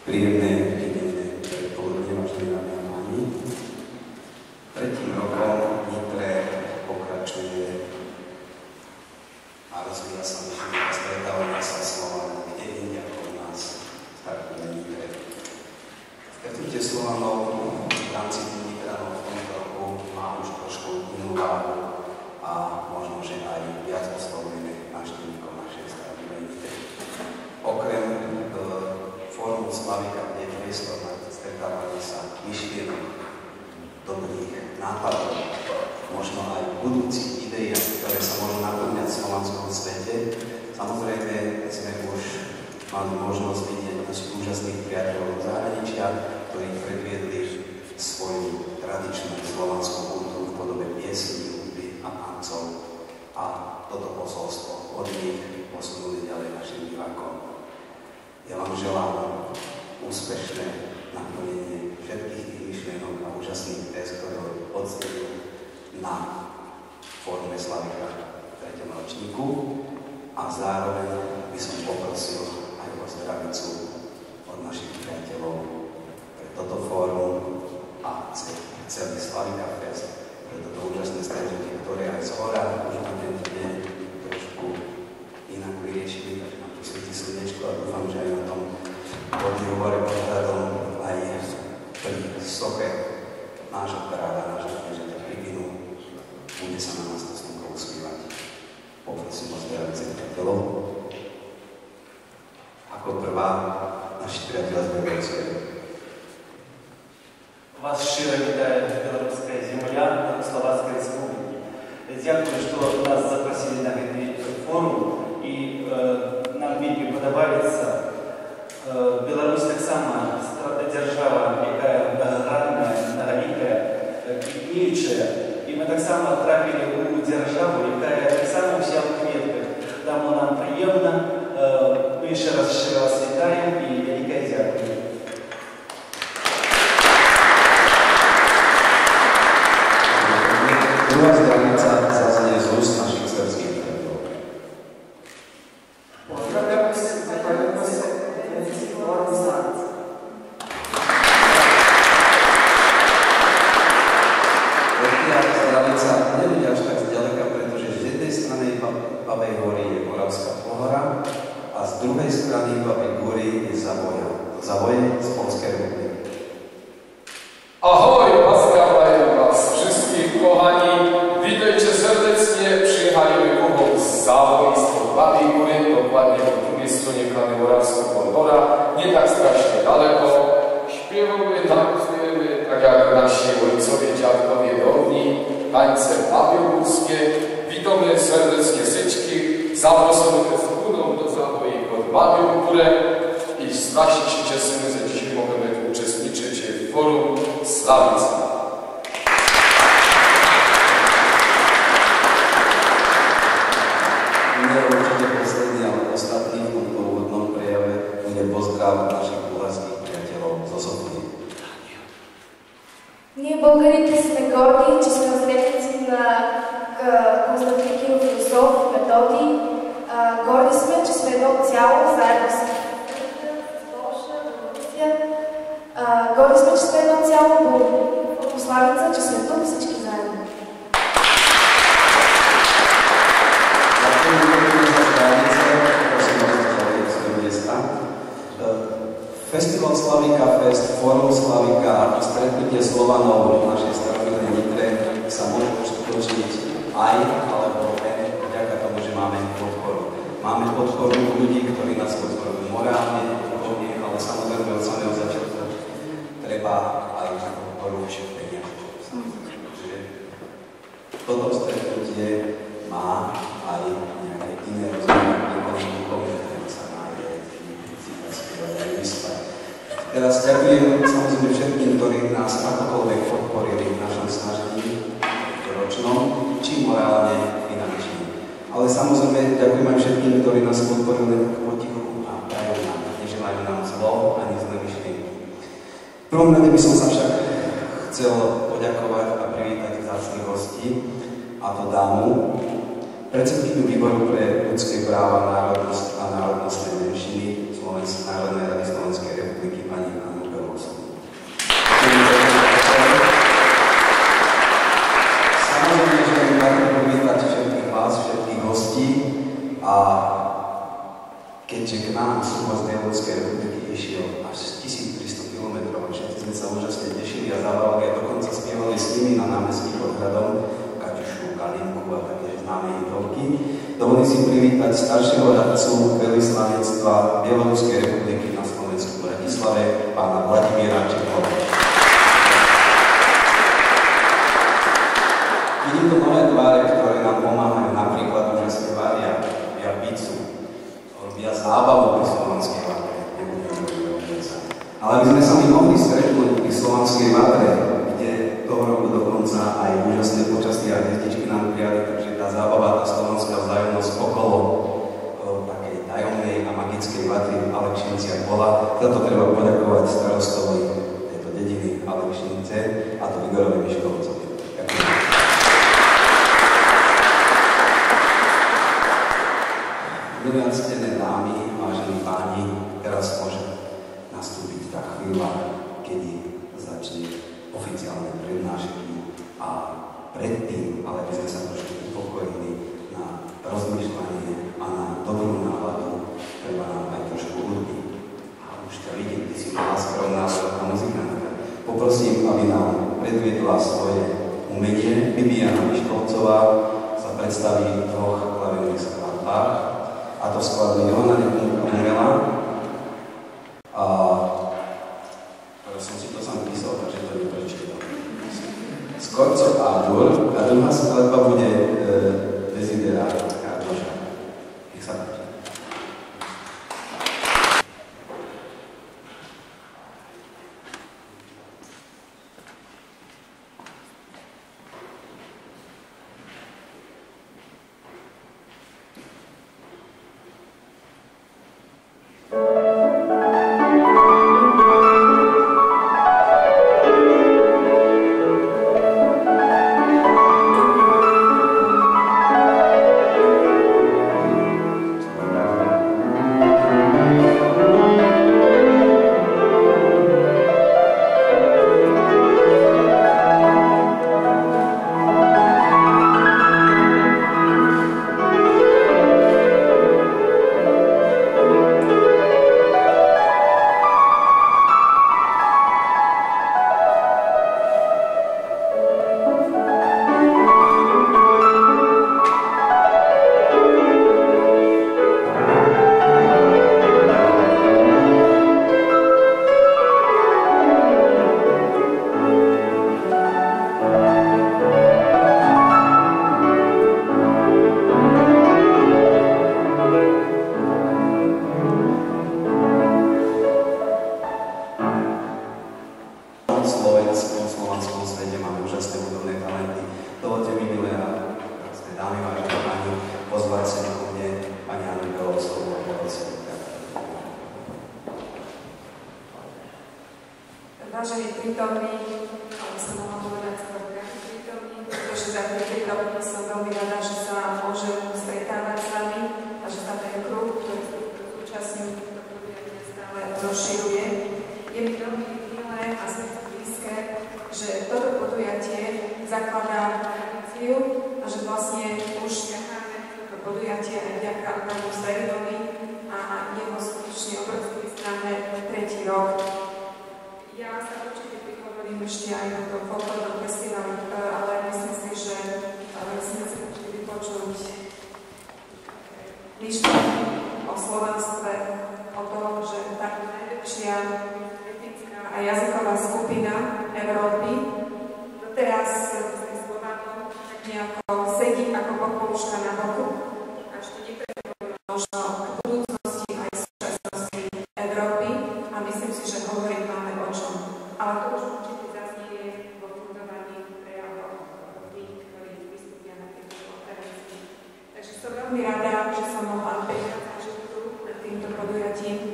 Príjemné nedeľné predpoludne, vážení dámy a páni. Tretím rokom Nitre pokračuje a rozvíja sa myšlienka stretávania sa Slovanov, kde inde ako u nás startuje Nitre. Stretnutie Slovanov v rámci Nitranov v tomto roku má už trošku inú váhu a možno, že aj viac oslovujeme návštevníkov našej startuje Nitre. Okrem fórum Slavika, kde je priestor na stretávanie sa myšlienok, dobrých nápadov, možno aj budúcich ideí, ktoré sa môžu naplňať v slovanskom svete. Samozrejme sme už mali možnosť vidieť našich úžasných priateľov z zahraničia, ktorí predviedli svoju tradičnú slovanskú kultúru v podobe piesní, hudby a tancov. A toto posolstvo od nich posunuli ďalej našim divákom. Ja vám želám úspešné naplnenie všetkých tých myšlienok a úžasných test, ktoré odstredili na fórume Slavika v 3. ročníku. A zároveň by som poprosil aj o zdravicu od našich priateľov pre toto fórum a celý Slavika Fest, pre toto úžasné stretnutie, ktoré aj zhora už na tento deň trošku inak vyriešili, takže nám tu svieti slnečko a dúfam, že aj na tom podľu hore pohľadom aj pri soche nášho kráľa, nášho kniežaťa Pribinu bude sa na nás to slnko usmívať. Poprosím o zdravice priateľov. Ako prvá naši priateľ z Белорусской. Вас щиро вітає Белорусская земля Словацкой Республики. Дякую, что нас запросили на этот форум, и нам вельми подобається. Беларусь так само держава, яка многогранная, многоликая, квітніючая, і ми так само трапили у державу, яка так само вся в квітках. Тому нам приємно, ми ще раз щиро вас вітаємо і велике дякую. Druhá zdravica zaznie z úst našich srbských priateľov. Babej hory je Moravská Pohora a z druhej strany Babej hory je Zavoje z Polskej republiky. Ahoj, pozdrawiam was wszystkich kochani. Witajcie serdecznie. Przyjechaliśmy z Zawoi, z Babej Góry, dokładnie po drugiej stronie Krany Morawskiej Podbora, nie tak strasznie daleko. Śpiewamy, tańcujemy, tak jak nasi ojcowie, dziadkowie dawni, tańce babiogórskie. Witamy serdecznie wszystkich, zapraszamy wspólną do Zawoi pod Babią Górę i strasznie się cieszymy, że dzisiaj możemy uczestniczyć w forum Slawica. Nie určite posledný, ale ostatný v tomto úvodnom prejave bude pozdrav našich bulharských priateľov zo Sofie. Ние българите сме горди, че сме наследници на Константин Киров Философ, Методий. Горди сме, че сме едно цяло, заедно с Полша, Белорусия. Горди сме, че сме едно цяло по Славица, че сме тук всички заедно. Festival Slavika Fest, Fórum Slavika a stretnutie Slovanov v našej starobilnej Nitre sa môže uskutočniť aj alebo len vďaka tomu, že máme podporu. Máme podporu ľudí, ktorí nás podporujú morálne, duchovne, ale samozrejme od samého začiatku treba aj na podporu peniaze. Čiže toto stretnutie má aj nejaké iné rozmery, duchovné, ktoré sa nájde Teraz ďakujem samozrejme všetkým, ktorí nás akokoľvek podporili v našom snažení ročnom, či morálne, finančne. Ale samozrejme ďakujem aj všetkým, ktorí nás podporili potichu a prajú nám, neželajú nám zlo ani zlé myšlienky. V prvom rade by som sa však chcel poďakovať a privítať vzácnych hostí, a to dámu, predsedkyňu výboru pre ľudské práva, národnosť a národnostné menšiny Národnej rady Slovenskej republiky pani A keďže k nám súhlas Bieloruskej republiky išiel až 1300 km, všetci sme sa úžasne tešili a zabávali a dokonca spievali s nimi na námestí pod hradom Kaťušu, Kalinku a také známe hitovky. Dovolím si privítať staršieho radcu veľvyslanectva Bieloruskej republiky na Slovensku v Bratislave, pána Vladimíra Čechova. Vidím tu nové tváre, ktoré nám pomáhajú, napríklad úžasne varia, robia pizzu, robia zábavu pri slovanskej vatre. Ale aby sme sa my mohli stretnúť pri slovanskej vatre, kde toho roku dokonca aj úžasné počastie a hviezdičky nám prijali, takže tá zábava, tá slovanská vzájomnosť okolo takej tajomnej a magickej vatry v Alekšinciach bola. Za to treba poďakovať starostovi tejto dediny Alekšince, a to Igorovi Miškovcovi. Milé ctené dámy, vážení páni, teraz môže nastúpiť tá chvíľa, kedy začne oficiálne prednášky a predtým, ale by sme sa trošku upokojili na rozmýšľanie a na dobrú náladu, treba nám aj trošku hudby. A už ťa vidím, ty si malá skromná veľká muzikantka. Poprosím, aby nám predviedla svoje umenie. Bibiana Miškovcová sa predstaví v 2 klavírových skladbách. A to skladby Johana Nepomuchová. A som si to sám písal, takže to neprečítal. Skorco Ádur a druhá skladba bude Desiderát Kardoša. Nech sa páči. Slovanskom svete máme úžasné hudobné talenty. Dovoľte mi, milé a krásne dámy, vážení páni, pozvať sa ku mne pani Annu Belovskovú a Belovskovú. Vážení prítomní, ale som mohla povedať skôr prítomní, pretože za prítomní som veľmi rada, že sa môžem stretávať s vami a že sa ten kruh, ktorý súčasňujú týchto podujatia, stále rozširuje. Je mi veľmi milé a srdcu blízke, že toto podujatie zakladá tradíciu a že vlastne už ťaháme toto podujatie aj vďaka pánu Zverinovi a jeho skutočne obrovský významné 3. rok. Ja sa určite prihovorím ešte aj na tom folklórnom festivale, ale myslím si, že sme si určite vypočuť myšlienky o slovanstve, o tom, že tá najväčšia etnická a jazyková skupina Európy doteraz s tým Slovanom tak nejako sedí ako pokouška na boku a ešte neprehovoríme možno k budúcnosti aj súčasnosti Európy a myslím si, že hovoriť máme o čom. Ale to už určite zaznie vo fundovaní prejavov tých, ktorí vystúpia na tejto konferencii. Takže som veľmi rada, že som mohla prichádzať na týmto podujatím